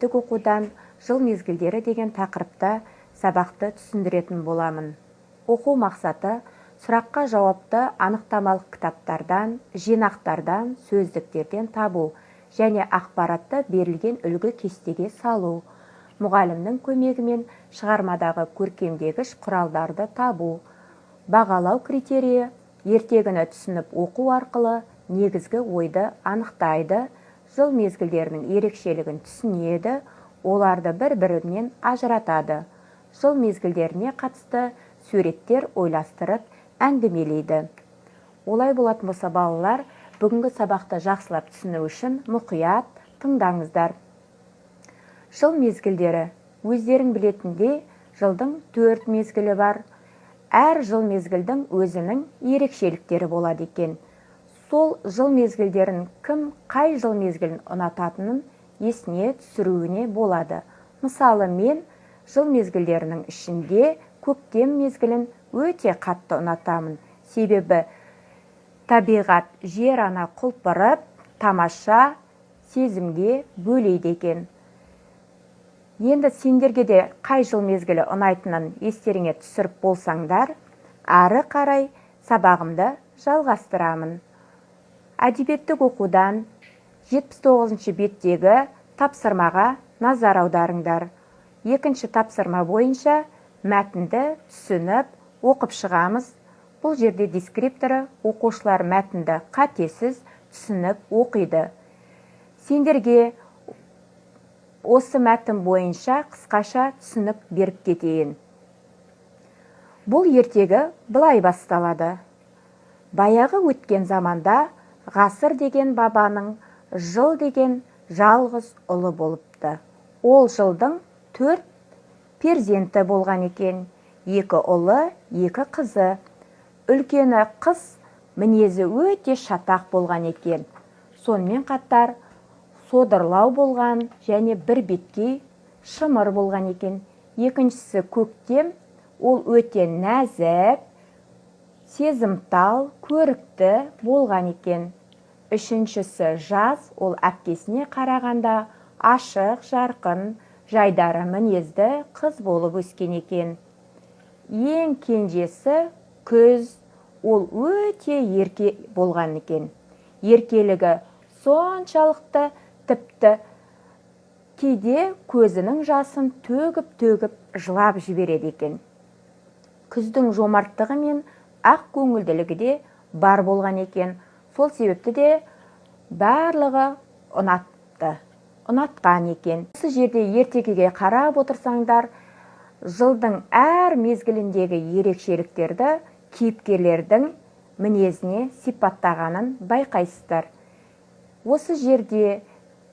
Оқудан жыл мезгілдері деген тақырыпта сабақты түсіндіретін боламын. Оқу мақсаты сұраққа жауапты анықтамалық кітаптардан, жинақтардан, сөздіктерден табу және ақпаратты берілген үлгі кестеге салу. Мұғалімнің көмегімен шығармадағы көркемдегіш құралдарды табу. Бағалау критерийі ертегіні түсініп оқу арқылы негізгі ойды анықтайды, жыл мезгілдерінің ерекшелігін түсінеді, оларды бір-бірінен ажыратады. Жыл мезгілдеріне қатысты суреттер ойластырып әңгімелейді. Олай болатын болса, балалар, бүгінгі сабақты жақсылап түсіну үшін мұқият тыңдаңыздар. Жыл мезгілдері. Өздерің білетіндей, жылдың 4 мезгілі бар. Әр жыл мезгілдің өзінің ерекшеліктері болады екен. Сол жыл мезгілдерін кім қай жыл мезгілін ұнататынын есіне түсіруіне болады. Мысалы, мен жыл мезгілдерінің ішінде көктем мезгілін өте қатты ұнатамын. Себебі табиғат, жер ана құлпырып, тамаша сезімге бөлейді екен. Енді сендерге де қай жыл мезгілі ұнайтынын естеріңе түсіріп болсаңдар, ары қарай сабағымды жалғастырамын. Әдебиеттік оқудан 79 беттегі тапсырмаға назар аударыңдар. Екінші тапсырма бойынша мәтінді түсініп оқып шығамыз. Бұл жерде дескрипторы оқушылар мәтінді қатесіз түсініп оқиды. Сендерге осы мәтін бойынша қысқаша түсініп беріп кетейін. Бұл ертегі былай басталады. Баяғы өткен заманда ғасыр деген бабаның жыл деген жалғыз ұлы болыпты. Ол жылдың 4 перзенті болған екен. 2 ұлы, 2 қызы. Үлкені қыз мінезі өте шатақ болған екен. Сонымен қатар содырлау болған және бір беткей шымыр болған екен. Екіншісі көктем, ол өте нәзік, сезімтал, көрікті болған екен. Үшіншісі жаз, ол әпкесіне қарағанда ашық, жарқын, жайдары мінезді қыз болып өскен екен. Ең кенжесі күз, ол өте ерке болған екен. Еркелігі соншалықты, тіпті кейде көзінің жасын төгіп жылап жібереді екен. Күздің жомарттығы мен ақ көңілділігі де бар болған екен. Сол себепті де барлығы ұнатқан екен. Осы жерде ертегіге қарап отырсаңдар, жылдың әр мезгіліндегі ерекшеліктерді кейіпкерлердің мінезіне сипаттағанын байқайсыздар. Осы жерде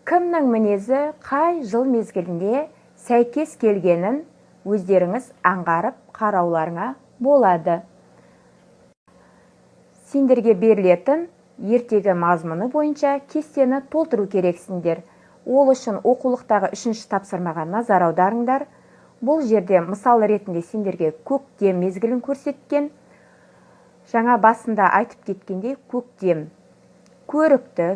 кімнің мінезі қай жыл мезгіліне сәйкес келгенін өздеріңіз аңғарып қарауларыңа болады. Сендерге берілетін ертегі мазмұны бойынша кестені толтыру керексіңдер. Ол үшін оқулықтағы 3-ші тапсырмаға назар аударыңдар. Бұл жерде мысал ретінде сендерге көктем мезгілін көрсеткен. Жаңа басында айтып кеткендей, көктем көрікті,